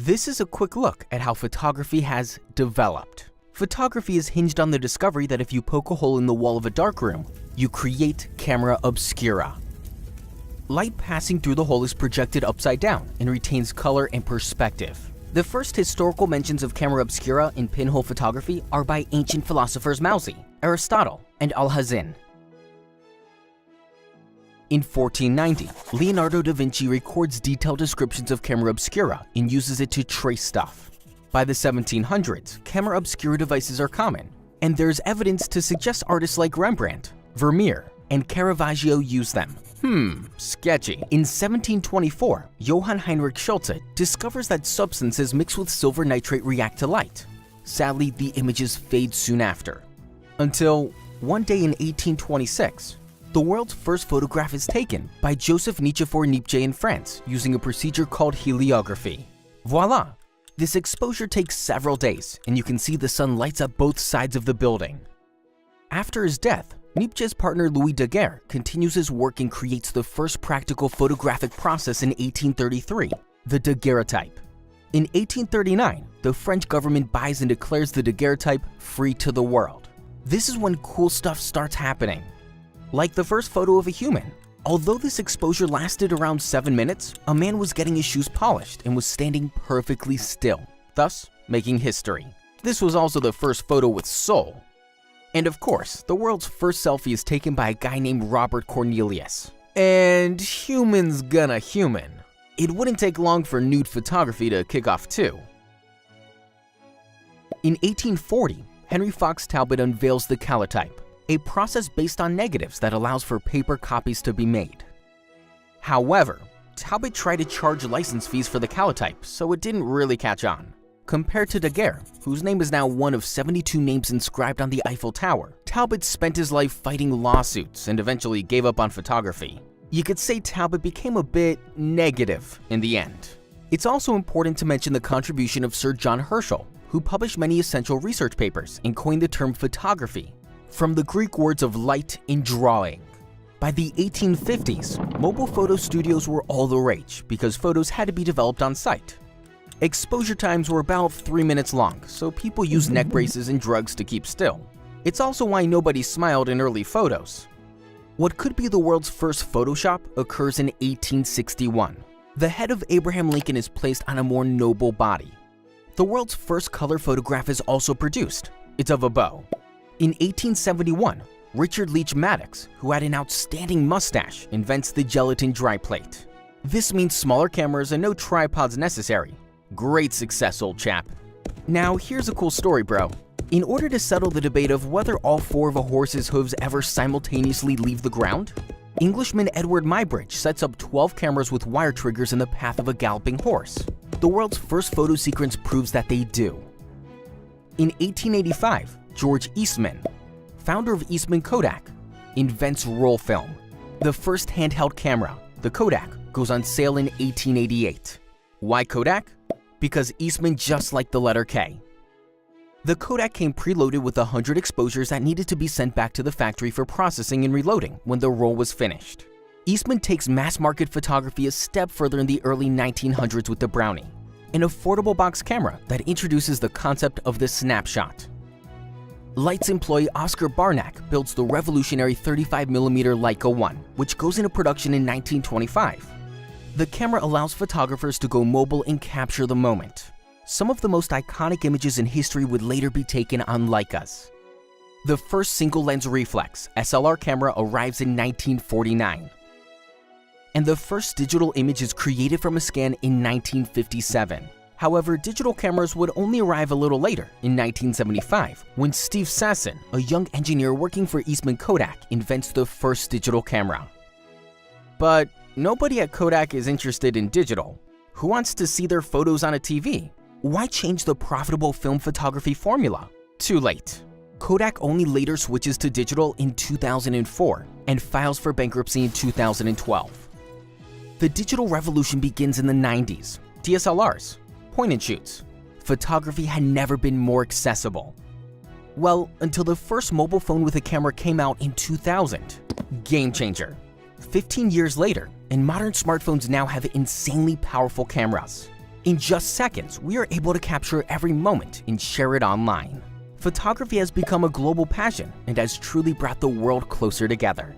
This is a quick look at how photography has developed. Photography is hinged on the discovery that if you poke a hole in the wall of a darkroom, you create camera obscura. Light passing through the hole is projected upside down and retains color and perspective. The first historical mentions of camera obscura in pinhole photography are by ancient philosophers Mouzy, Aristotle, and Alhazen. In 1490, Leonardo da Vinci records detailed descriptions of camera obscura and uses it to trace stuff. By the 1700s, camera obscura devices are common, and there's evidence to suggest artists like Rembrandt, Vermeer, and Caravaggio use them. Sketchy. In 1724, Johann Heinrich Schulze discovers that substances mixed with silver nitrate react to light. Sadly, the images fade soon after. Until one day in 1826, the world's first photograph is taken by Joseph Nicephore Niepce in France using a procedure called heliography. Voila! This exposure takes several days, and you can see the sun lights up both sides of the building. After his death, Niepce's partner Louis Daguerre continues his work and creates the first practical photographic process in 1833, the daguerreotype. In 1839, the French government buys and declares the daguerreotype free to the world. This is when cool stuff starts happening. Like the first photo of a human. Although this exposure lasted around 7 minutes, a man was getting his shoes polished and was standing perfectly still, thus making history. This was also the first photo with soul. And of course, the world's first selfie is taken by a guy named Robert Cornelius. And humans gonna human. It wouldn't take long for nude photography to kick off too. In 1840, Henry Fox Talbot unveils the calotype, a process based on negatives that allows for paper copies to be made. However, Talbot tried to charge license fees for the calotype, so it didn't really catch on. Compared to Daguerre, whose name is now one of 72 names inscribed on the Eiffel Tower, Talbot spent his life fighting lawsuits and eventually gave up on photography. You could say Talbot became a bit negative in the end. It's also important to mention the contribution of Sir John Herschel, who published many essential research papers and coined the term photography, from the Greek words of light and drawing. By the 1850s, mobile photo studios were all the rage because photos had to be developed on site. Exposure times were about 3 minutes long, so people used neck braces and drugs to keep still. It's also why nobody smiled in early photos. What could be the world's first Photoshop occurs in 1861. The head of Abraham Lincoln is placed on a more noble body. The world's first color photograph is also produced. It's of a bow. In 1871, Richard Leach Maddox, who had an outstanding mustache, invents the gelatin dry plate. This means smaller cameras and no tripods necessary. Great success, old chap. Now, here's a cool story, bro. In order to settle the debate of whether all 4 of a horse's hooves ever simultaneously leave the ground, Englishman Edward Muybridge sets up 12 cameras with wire triggers in the path of a galloping horse. The world's first photo sequence proves that they do. In 1885, George Eastman, founder of Eastman Kodak, invents roll film. The first handheld camera, the Kodak, goes on sale in 1888. Why Kodak? Because Eastman just liked the letter K. The Kodak came preloaded with 100 exposures that needed to be sent back to the factory for processing and reloading when the roll was finished. Eastman takes mass-market photography a step further in the early 1900s with the Brownie, an affordable box camera that introduces the concept of the snapshot. Light's employee Oscar Barnack builds the revolutionary 35mm Leica 1, which goes into production in 1925. The camera allows photographers to go mobile and capture the moment. Some of the most iconic images in history would later be taken on Leicas. The first single-lens reflex SLR camera arrives in 1949. And the first digital image is created from a scan in 1957. However, digital cameras would only arrive a little later, in 1975, when Steve Sasson, a young engineer working for Eastman Kodak, invents the first digital camera. But nobody at Kodak is interested in digital. Who wants to see their photos on a TV? Why change the profitable film photography formula? Too late. Kodak only later switches to digital in 2004 and files for bankruptcy in 2012. The digital revolution begins in the 90s. DSLRs, point-and-shoots. Photography had never been more accessible. Well, until the first mobile phone with a camera came out in 2000. Game changer. 15 years later, and modern smartphones now have insanely powerful cameras. In just seconds, we are able to capture every moment and share it online. Photography has become a global passion and has truly brought the world closer together.